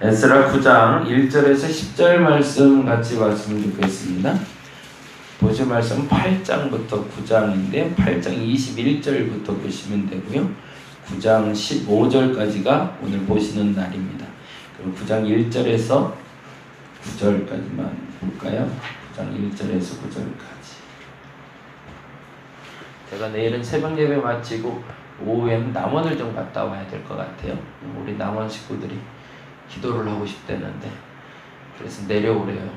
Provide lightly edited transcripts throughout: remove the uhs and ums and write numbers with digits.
에스라 9장 1절에서 10절 말씀 같이 봤으면 좋겠습니다. 보실 말씀은 8장부터 9장인데 8장 21절부터 보시면 되고요. 9장 15절까지가 오늘 보시는 날입니다. 그리고 9장 1절에서 9절까지만 볼까요? 9장 1절에서 9절까지. 제가 내일은 새벽 예배 마치고 오후에는 남원을 좀 갔다 와야 될 것 같아요. 우리 남원 식구들이 기도를 하고 싶다는데 그래서 내려오래요.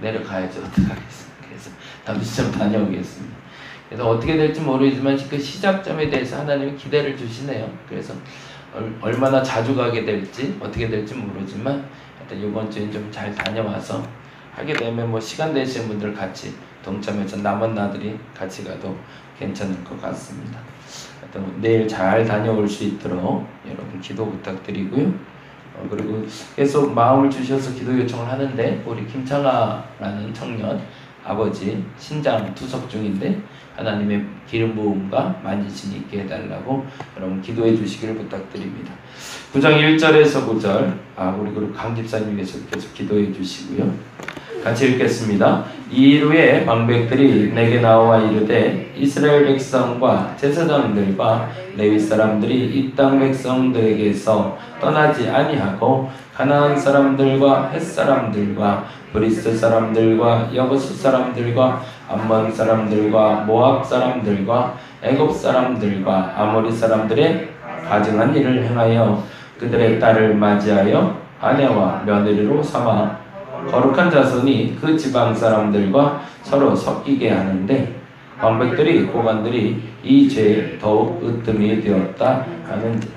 내려가야죠. 어떡하겠습니까? 그래서 잠시 좀 다녀오겠습니다. 그래서 어떻게 될지 모르지만 그 시작점에 대해서 하나님이 기대를 주시네요. 그래서 얼마나 자주 가게 될지 어떻게 될지 모르지만 하여튼 이번 주엔 좀 잘 다녀와서 하게 되면 뭐 시간 되시는 분들 같이 동참해서 남은 나들이 같이 가도 괜찮을 것 같습니다. 하여튼 내일 잘 다녀올 수 있도록 여러분 기도 부탁드리고요. 그리고 계속 마음을 주셔서 기도 요청을 하는데 우리 김창아라는 청년 아버지 신장 투석 중인데 하나님의 기름 부음과 만지심이 있게 해달라고 여러분 기도해 주시기를 부탁드립니다. 9장 1절에서 9절 우리 그리고 강 집사님께서 계속 기도해 주시고요. 같이 읽겠습니다. 이후에 방백들이 내게 나와 이르되 이스라엘 백성과 제사장들과 레위 사람들이 이 땅 백성들에게서 떠나지 아니하고 가나안 사람들과 헷 사람들과 브리스 사람들과 여부스 사람들과 암몬 사람들과 모압 사람들과 애굽 사람들과 아모리 사람들의 가증한 일을 행하여 그들의 딸을 맞이하여 아내와 며느리로 삼아 거룩한 자손이 그 지방 사람들과 서로 섞이게 하는데 방백들이 고관들이 이 죄에 더욱 으뜸이 되었다 하는지라.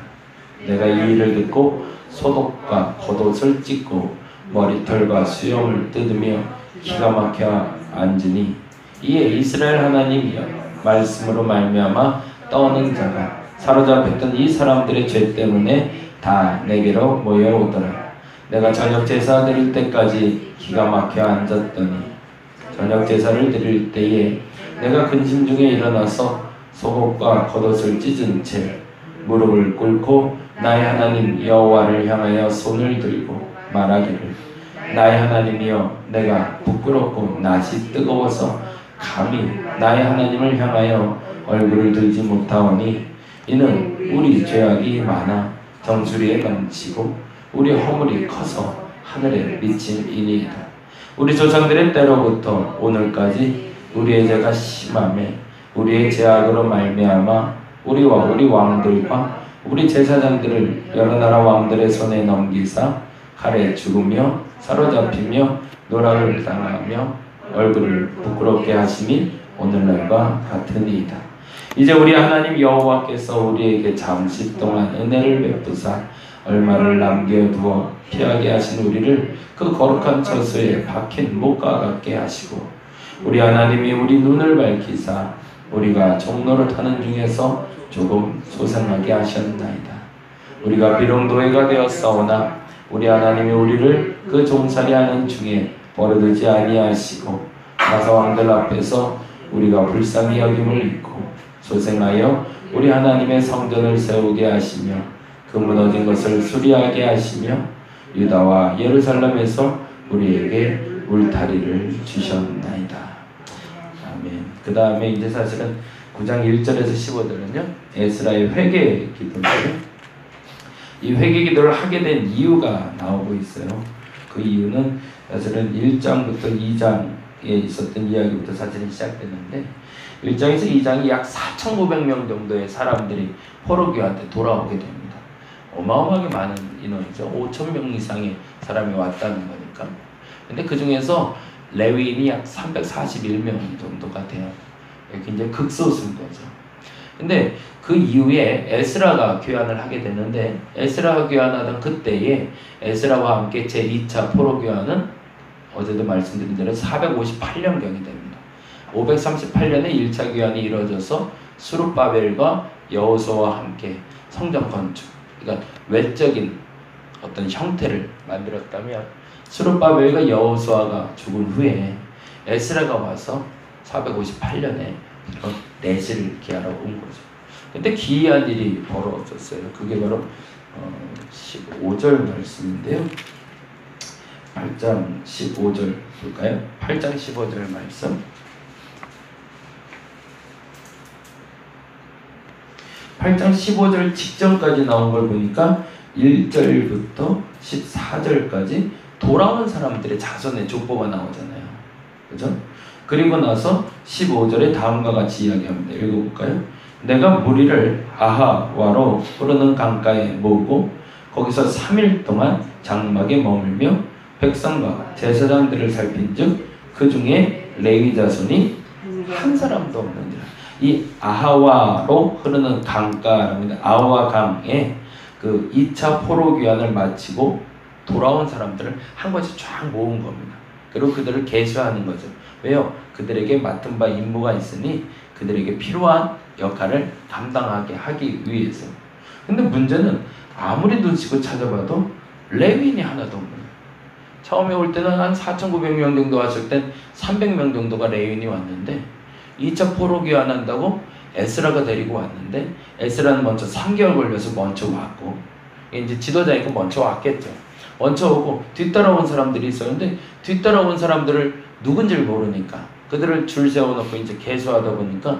내가 이 일을 듣고 소독과 겉옷을 찢고 머리털과 수염을 뜯으며 기가 막혀 앉으니 이에 이스라엘 하나님이여 말씀으로 말미암아 떠오는 자가 사로잡혔던 이 사람들의 죄 때문에 다 내게로 모여오더라. 내가 저녁 제사 드릴 때까지 기가 막혀 앉았더니 저녁 제사를 드릴 때에 내가 근심 중에 일어나서 속옷과 겉옷을 찢은 채 무릎을 꿇고 나의 하나님 여호와를 향하여 손을 들고 말하기를 나의 하나님이여 내가 부끄럽고 낯이 뜨거워서 감히 나의 하나님을 향하여 얼굴을 들지 못하오니 이는 우리 죄악이 많아 정수리에 넘치고 우리 허물이 커서 하늘에 미침이니이다. 우리 조상들의 때로부터 오늘까지 우리의 죄가 심하매 우리의 죄악으로 말미암아 우리와 우리 왕들과 우리 제사장들을 여러 나라 왕들의 손에 넘기사 칼에 죽으며 사로잡히며 노락을 당하며 얼굴을 부끄럽게 하심이 오늘날과 같으니이다. 이제 우리 하나님 여호와께서 우리에게 잠시 동안 은혜를 베푸사 얼마를 남겨두어 피하게 하신 우리를 그 거룩한 처소에 박힌 목과 같게 하시고 우리 하나님이 우리 눈을 밝히사 우리가 종로를 타는 중에서 조금 소생하게 하셨나이다. 우리가 비록 노예가 되었사오나 우리 하나님이 우리를 그 종살이하는 중에 버려두지 아니하시고 나사왕들 앞에서 우리가 불쌍히 여김을 입고 소생하여 우리 하나님의 성전을 세우게 하시며 그 무너진 것을 수리하게 하시며 유다와 예루살렘에서 우리에게 울타리를 주셨나이다. 아멘. 그 다음에 이제 사실은 9장 1절에서 15절은요 에스라의 회개 기도인데요. 이 회개 기도를 하게 된 이유가 나오고 있어요. 그 이유는 사실은 1장부터 2장에 있었던 이야기부터 사실은 시작되는데 1장에서 2장이 약 4,900명 정도의 사람들이 포로기한테 돌아오게 됩니다. 어마어마하게 많은 인원이죠. 5,000명 이상의 사람이 왔다는 거니까. 근데 그 중에서 레위인이 약 341명 정도가 돼요. 굉장히 극소수인 거죠. 근데 그 이후에 에스라가 귀환을 하게 되는데 에스라가 귀환하던 그때에 에스라와 함께 제2차 포로 귀환은 어제도 말씀드린 대로 458년경이 됩니다. 538년에 1차 귀환이 이루어져서 수룹바벨과 여호수아와 함께 성전 건축, 그러니까 외적인 어떤 형태를 만들었다면 수룹바벨과 여호수아가 죽은 후에 에스라가 와서 458년에 내실 기하러 온 거죠. 근데 기이한 일이 벌어졌어요. 그게 바로 15절 말씀인데요. 8장 15절 볼까요? 8장 15절 말씀. 8장 15절 직전까지 나온 걸 보니까 1절부터 14절까지 돌아온 사람들의 자손의 족보가 나오잖아요. 그죠? 그리고 나서 15절에 다음과 같이 이야기합니다. 읽어볼까요? 내가 무리를 아하와로 흐르는 강가에 모으고 거기서 3일 동안 장막에 머물며 백성과 제사장들을 살핀즉 그 중에 레위 자손이 한 사람도 없는지라. 이 아하와로 흐르는 강가랍니다. 아하와 강에 그 2차 포로 귀환을 마치고 돌아온 사람들을 한 곳에 쫙 모은 겁니다. 그리고 그들을 계수하는 거죠. 왜요? 그들에게 맡은 바 임무가 있으니 그들에게 필요한 역할을 감당하게 하기 위해서. 근데 문제는 아무리 눈치고 찾아봐도 레위인이 하나도 없는 거예요. 처음에 올 때는 한 4,900명 정도 왔을 땐 300명 정도가 레위인이 왔는데 2차 포로 귀환한다고 에스라가 데리고 왔는데 에스라는 먼저 3개월 걸려서 먼저 왔고 이제 지도자니까 먼저 왔겠죠. 먼저 오고 뒤따라온 사람들이 있었는데 뒤따라온 사람들을 누군지를 모르니까 그들을 줄 세워놓고 이제 계수하다 보니까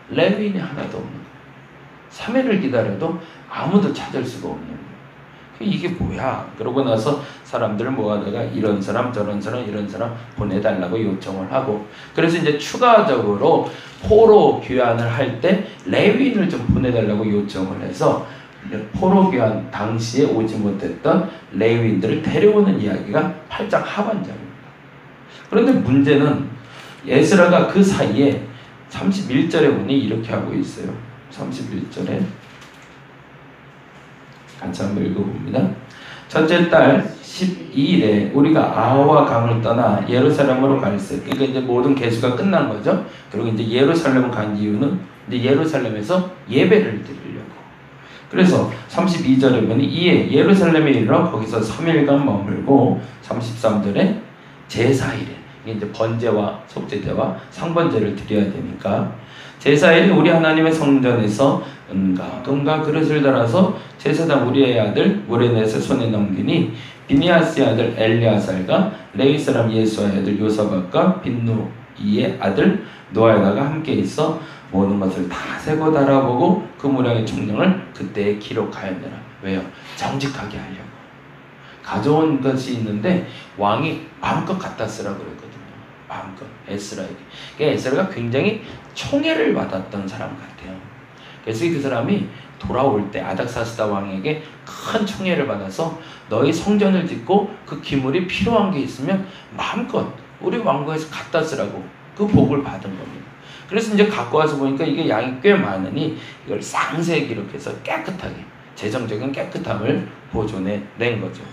레위인이 하나도 없는 거예요. 3일을 기다려도 아무도 찾을 수가 없는 거예요. 이게 뭐야? 그러고 나서 사람들을 모아다가 이런 사람 저런 사람 이런 사람 보내달라고 요청을 하고 그래서 이제 추가적으로 포로 귀환을 할 때 레위인을 좀 보내달라고 요청을 해서 포로 귀환 당시에 오지 못했던 레위인들을 데려오는 이야기가 8장 하반장입니다. 그런데 문제는 에스라가 그 사이에 31절에 보니 이렇게 하고 있어요. 31절에 같이 한번 읽어봅니다. 첫째 달 12일에 우리가 아하와 강을 떠나 예루살렘으로 갈세. 그러니까 이제 모든 계수가 끝난 거죠. 그리고 이제 예루살렘 간 이유는 이제 예루살렘에서 예배를 드리려고. 그래서 32절에 보니 이에 예루살렘에 이르러 거기서 3일간 머물고 33절에 제사일에 이제 번제와 속죄제와 상번제를 드려야 되니까 제사일에 우리 하나님의 성전에서 은과 금과 그릇을 달아서 제사장 우리의 아들 무레넷의 손에 넘기니 비니아스의 아들 엘리아살과 레위 사람 예수아의 아들 요사박과 빈누이의 아들 노아야가 함께 있어 모든 것을 다 세고 달아보고 그 무량의 총량을 그때에 기록하였느라. 왜요? 정직하게 하려고. 가져온 것이 있는데 왕이 마음껏 갖다 쓰라고 그랬거든요. 마음껏 에스라에게. 그러니까 에스라가 굉장히 총애를 받았던 사람 같아요. 그래서 그 사람이 돌아올 때 아닥사스다 왕에게 큰 총애를 받아서 너희 성전을 짓고 그 기물이 필요한 게 있으면 마음껏 우리 왕궁에서 갖다 쓰라고 그 복을 받은 겁니다. 그래서 이제 갖고 와서 보니까 이게 양이 꽤 많으니 이걸 쌍세 기록해서 깨끗하게 재정적인 깨끗함을 보존해 낸 거죠.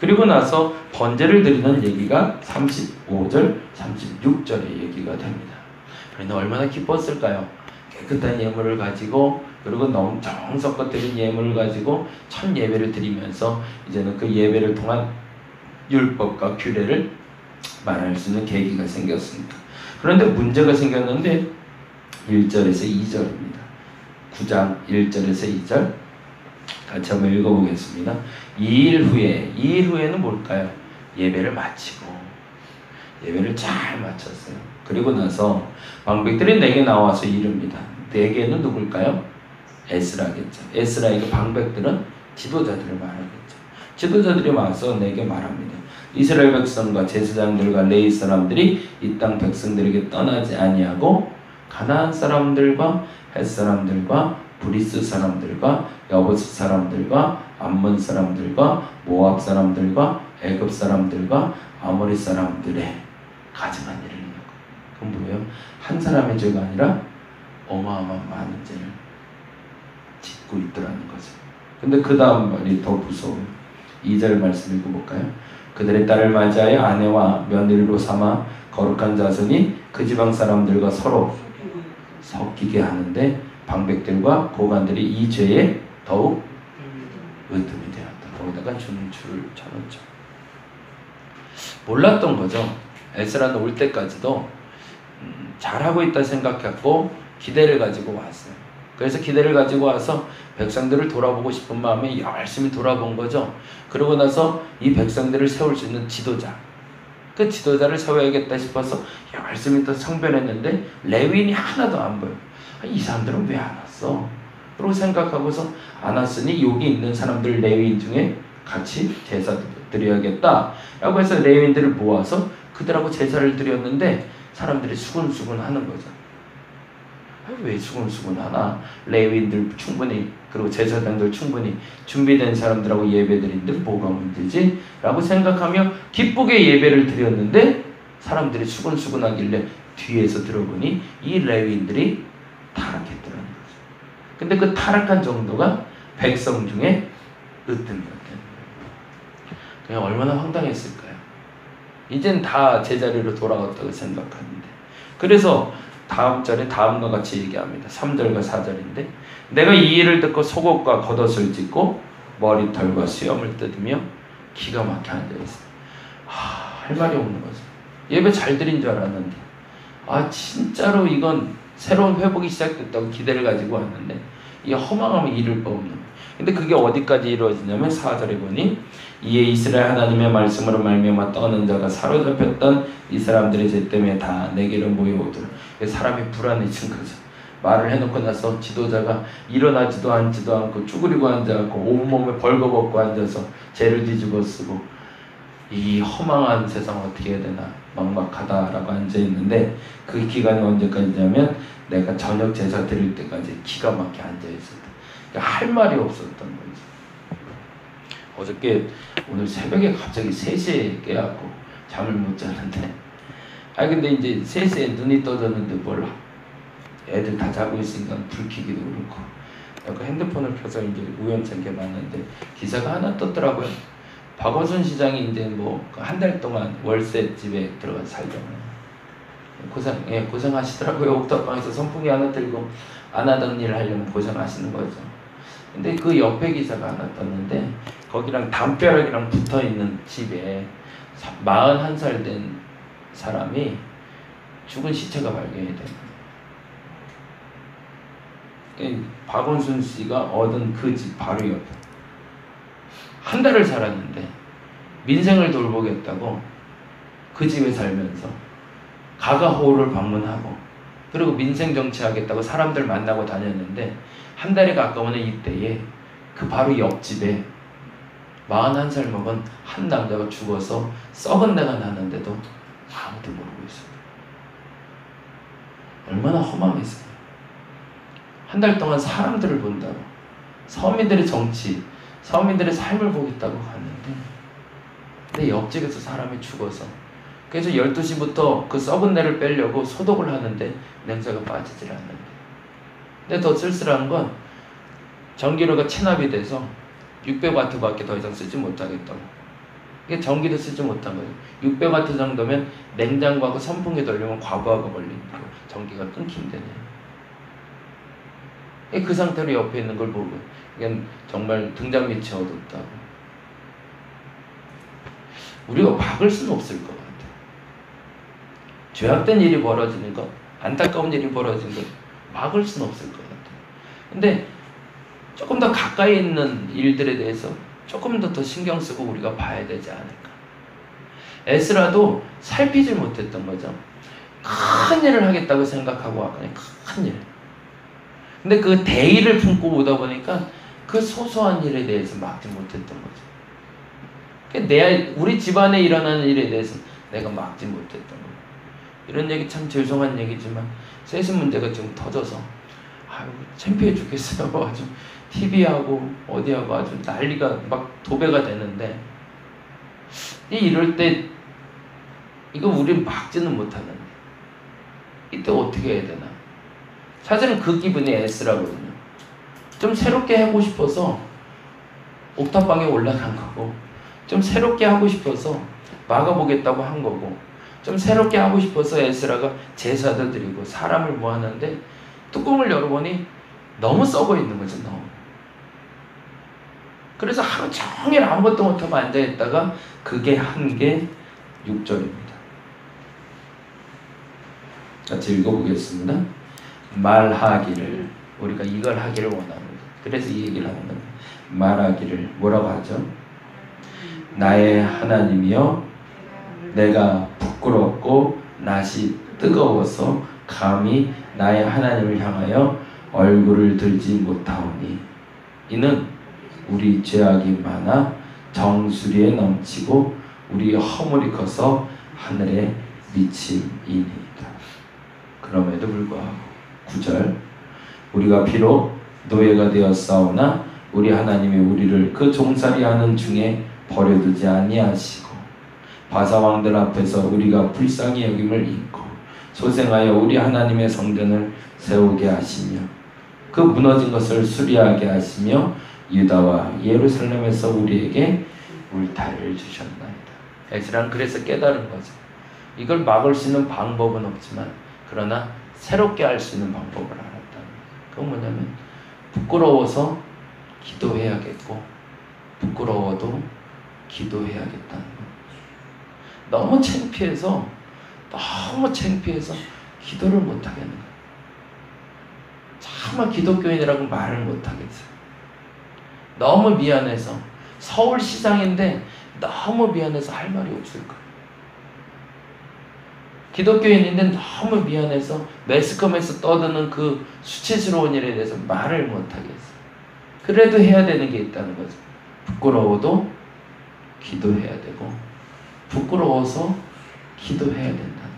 그리고 나서 번제를 드리는 얘기가 35절, 36절의 얘기가 됩니다. 그런데 얼마나 기뻤을까요? 깨끗한 예물을 가지고 그리고 너무 정성껏 드린 예물을 가지고 첫 예배를 드리면서 이제는 그 예배를 통한 율법과 규례를 말할 수 있는 계기가 생겼습니다. 그런데 문제가 생겼는데 1절에서 2절입니다. 9장 1절에서 2절 같이 한번 읽어보겠습니다. 2일 후에는 뭘까요? 예배를 마치고 예배를 잘 마쳤어요. 그리고 나서 방백들이 내게 나와서 이릅니다. 내게는 누굴까요? 에스라겠죠. 에스라에게 방백들은 지도자들을 말하겠죠. 지도자들이 와서 내게 말합니다. 이스라엘 백성과 제사장들과 레위 사람들이 이 땅 백성들에게 떠나지 아니하고 가나안 사람들과 헷 사람들과 브리스 사람들과 여부스 사람들과 암몬 사람들과 모압 사람들과 애굽 사람들과 아모리 사람들의 가증한 일을 인하고. 그건 뭐예요? 한 사람의 죄가 아니라 어마어마한 많은 죄를 짓고 있더라는 거죠. 근데 그 다음 말이 더 무서워요. 2절 말씀 읽어볼까요? 그들의 딸을 맞이하여 아내와 며느리로 삼아 거룩한 자손이 그 지방 사람들과 서로 섞이게 하는데 방백들과 고관들이 이 죄에 더욱 으뜸이 되었다. 거기다가 주는 줄을 쳐놓죠. 몰랐던 거죠. 에스라는 올 때까지도 잘하고 있다 생각했고 기대를 가지고 왔어요. 그래서 기대를 가지고 와서 백성들을 돌아보고 싶은 마음에 열심히 돌아본 거죠. 그러고 나서 이 백성들을 세울 수 있는 지도자, 그 지도자를 세워야겠다 싶어서 열심히 또 성별했는데 레위인이 하나도 안 보여. 이 사람들은 왜 안 왔어? 그러고 생각하고서 안 왔으니 여기 있는 사람들 레위인 중에 같이 제사 드려야겠다 라고 해서 레위인들을 모아서 그들하고 제사를 드렸는데 사람들이 수근수근 하는 거죠. 왜 수근수근 하나? 레위인들 충분히, 그리고 제사장들 충분히 준비된 사람들하고 예배 드리는데 뭐가 문제지? 라고 생각하며 기쁘게 예배를 드렸는데 사람들이 수근수근하길래 뒤에서 들어보니 이 레위인들이 타락했더라는 거죠. 근데 그 타락한 정도가 백성 중에 으뜸이었다는 거예요. 그냥 얼마나 황당했을까요? 이젠 다 제자리로 돌아갔다고 생각하는데. 그래서 다음 절에 다음과 같이 얘기합니다. 3절과 4절인데 내가 이 일을 듣고 속옷과 겉옷을 찢고 머리털과 수염을 뜯으며 기가 막혀 앉아있어요. 할 말이 없는 거죠. 예배 잘 드린 줄 알았는데 진짜로 이건 새로운 회복이 시작됐다고 기대를 가지고 왔는데 이 허망함을 이룰 바 없는 거예요. 근데 그게 어디까지 이루어지냐면 4절에 보니 이에 이스라엘 하나님의 말씀으로 말미암아 떠는 자가 사로잡혔던 이 사람들의 죄 때문에 다 내게로 모여오더라. 사람이 불안해진 거죠. 말을 해놓고 나서 지도자가 일어나지도 앉지도 않고 쭈그리고 앉아갖고 온몸에 벌거벗고 앉아서 죄를 뒤집어 쓰고 이 허망한 세상 어떻게 해야 되나 막막하다라고 앉아있는데 그 기간이 언제까지냐면 내가 저녁 제사 드릴 때까지 기가 막히게 앉아있었다. 그러니까 할 말이 없었던 거죠. 어저께 오늘 새벽에 갑자기 3시에 깨갖고 잠을 못 잤는데 근데 이제 3시에 눈이 떠졌는데 몰라. 애들 다 자고 있으니까 불 켜기도 그렇고 약간 핸드폰을 켜서 이제 우연찮게 봤는데 기사가 하나 떴더라고요. 박원순 시장이 이제 뭐 한 달 동안 월세 집에 들어가서 살잖아요. 고생하시더라고요. 옥탑방에서 선풍기 하나 들고 안 하던 일 하려면 고생하시는 거죠. 근데 그 옆에 기사가 하나 떴는데 거기랑 담벼락이랑 붙어있는 집에 41살 된 사람이 죽은 시체가 발견이 된 거예요. 박원순 씨가 얻은 그 집 바로 옆에 한 달을 살았는데 민생을 돌보겠다고 그 집에 살면서 가가호우를 방문하고 그리고 민생 정치하겠다고 사람들 만나고 다녔는데 한 달이 가까우는 이때에 그 바로 옆집에 41살 먹은 한 남자가 죽어서 썩은 내가 나는데도 아무도 모르고 있어요. 얼마나 허망했어요. 한 달 동안 사람들을 본다고 서민들의 정치, 서민들의 삶을 보겠다고 갔는데 내 옆집에서 사람이 죽어서 그래서 12시부터 그 썩은 내를 빼려고 소독을 하는데 냄새가 빠지질 않는데 근데 더 쓸쓸한 건 전기료가 체납이 돼서 600W밖에 더 이상 쓰지 못하겠다고. 이게 전기도 쓰지 못한 거예요. 600W 정도면 냉장고하고 선풍기 돌리면 과거하고 걸린다고 전기가 끊긴다네요. 그 상태로 옆에 있는 걸 보고 이건 정말 등잔 밑이 어둡다고. 우리가 막을 수는 없을 것 같아요. 죄악된 일이 벌어지는 것, 안타까운 일이 벌어지는 것 막을 수는 없을 것 같아요. 근데 조금 더 가까이 있는 일들에 대해서 조금 더 신경 쓰고 우리가 봐야 되지 않을까. 에스라도 살피질 못했던 거죠. 큰 일을 하겠다고 생각하고 왔거든요. 큰 일. 근데 그 대의를 품고 오다 보니까 그 소소한 일에 대해서 막지 못했던 거죠. 우리 집안에 일어나는 일에 대해서 내가 막지 못했던 거예요. 이런 얘기 참 죄송한 얘기지만 세신 문제가 지금 터져서 창피해 죽겠어요. 아주 TV하고 어디하고 아주 난리가 막 도배가 되는데 이럴 때 이거 우린 막지는 못하는데 이때 어떻게 해야 되나. 사실은 그 기분이 에스라거든요. 좀 새롭게 하고 싶어서 옥탑방에 올라간 거고 좀 새롭게 하고 싶어서 막아보겠다고 한 거고 좀 새롭게 하고 싶어서 에스라가 제사도 드리고 사람을 모았는데 뚜껑을 열어보니 너무 썩어 있는 거죠. 너무. 그래서 하루 종일 아무것도 못하고 앉아있다가 그게 한 게 6절입니다. 같이 읽어보겠습니다. 말하기를 우리가 이걸 하기를 원합니다. 그래서 이 얘기를 하는 겁니다. 말하기를 뭐라고 하죠? 나의 하나님이여, 내가 부끄럽고 낯이 뜨거워서 감히 나의 하나님을 향하여 얼굴을 들지 못하오니 이는 우리 죄악이 많아 정수리에 넘치고 우리 허물이 커서 하늘에 미침이니이다. 그럼에도 불구하고 9절, 우리가 비록 노예가 되었사오나 우리 하나님이 우리를 그 종살이하는 중에 버려두지 아니하시고 바사왕들 앞에서 우리가 불쌍히 여김을 입고 소생하여 우리 하나님의 성전을 세우게 하시며 그 무너진 것을 수리하게 하시며 유다와 예루살렘에서 우리에게 울타리를 주셨나이다. 에스라는 그래서 깨달은 거죠. 이걸 막을 수 있는 방법은 없지만 그러나 새롭게 할 수 있는 방법을 알았다는 거예요. 그건 뭐냐면 부끄러워서 기도해야겠고 부끄러워도 기도해야겠다는 거예요. 너무 창피해서 기도를 못하겠는 거예요. 정말 기독교인이라고 말을 못하겠어요. 너무 미안해서 서울시장인데 너무 미안해서 할 말이 없을 거예요. 기독교인인데 너무 미안해서 매스컴에서 떠드는 그 수치스러운 일에 대해서 말을 못하겠어요. 그래도 해야 되는 게 있다는 거죠. 부끄러워도 기도해야 되고 부끄러워서 기도해야 된다는 거예요.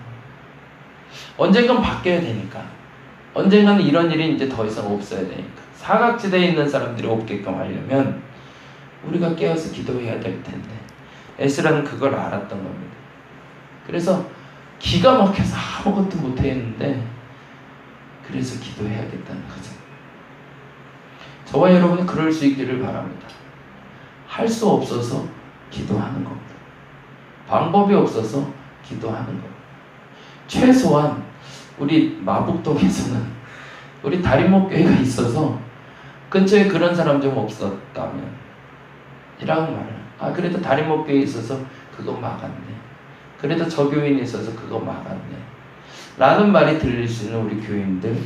언젠간 바뀌어야 되니까, 언젠가는 이런 일이 이제 더 이상 없어야 되니까, 사각지대에 있는 사람들이 없게끔 하려면 우리가 깨어서 기도해야 될 텐데 에스라는 그걸 알았던 겁니다. 그래서 기가 막혀서 아무것도 못했는데 그래서 기도해야겠다는 거죠. 저와 여러분이 그럴 수 있기를 바랍니다. 할 수 없어서 기도하는 겁니다. 방법이 없어서 기도하는 겁니다. 최소한 우리 마북동에서는 우리 다림목교회가 있어서 근처에 그런 사람 좀 없었다면 이라는 말을, 그래도 다림목교회에 있어서 그거 막았네, 그래도 저 교인이 있어서 그거 막았네 라는 말이 들릴 수 있는 우리 교인들,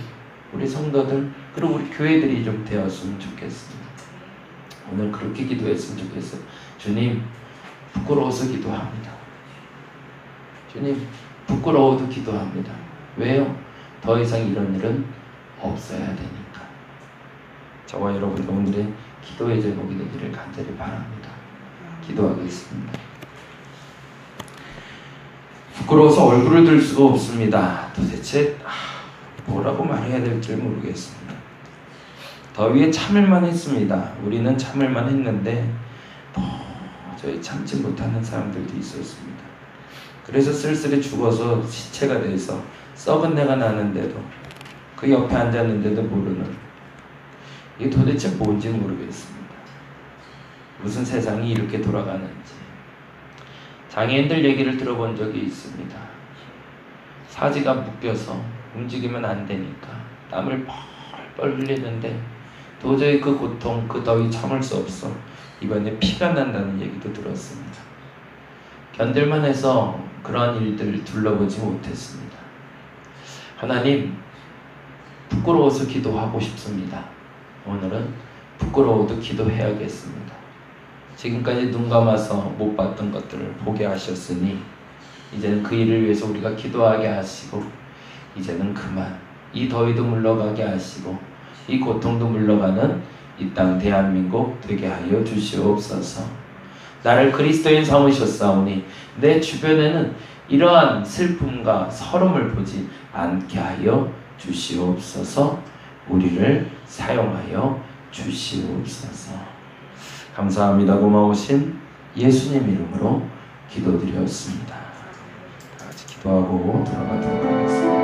우리 성도들, 그리고 우리 교회들이 좀 되었으면 좋겠습니다. 오늘 그렇게 기도했으면 좋겠어요. 주님, 부끄러워서 기도합니다. 주님, 부끄러워도 기도합니다. 왜요? 더 이상 이런 일은 없어야 되니까. 저와 여러분 오늘의 기도의 제목이 되기를 간절히 바랍니다. 기도하겠습니다. 부끄러워서 얼굴을 들 수가 없습니다. 도대체 뭐라고 말해야 될지 모르겠습니다. 더위에 참을만 했습니다. 우리는 참을만 했는데 도저히 참지 못하는 사람들도 있었습니다. 그래서 쓸쓸히 죽어서 시체가 돼서 썩은 내가 나는데도, 그 옆에 앉았는데도 모르는, 이게 도대체 뭔지 모르겠습니다. 무슨 세상이 이렇게 돌아가는지. 장애인들 얘기를 들어본 적이 있습니다. 사지가 묶여서 움직이면 안 되니까 땀을 뻘뻘 흘리는데 도저히 그 고통, 그 더위 참을 수 없어 이번에 피가 난다는 얘기도 들었습니다. 견딜만 해서 그런 일들을 둘러보지 못했습니다. 하나님, 부끄러워서 기도하고 싶습니다. 오늘은 부끄러워도 기도해야겠습니다. 지금까지 눈 감아서 못 봤던 것들을 보게 하셨으니 이제는 그 일을 위해서 우리가 기도하게 하시고, 이제는 그만 이 더위도 물러가게 하시고 이 고통도 물러가는 이 땅 대한민국 되게 하여 주시옵소서. 나를 그리스도인 삼으셨사오니 내 주변에는 이러한 슬픔과 서름을 보지 않게 하여 주시옵소서. 우리를 사용하여 주시옵소서. 감사합니다. 고마우신 예수님 이름으로 기도드렸습니다. 다 같이 기도하고 돌아가도록 하겠습니다.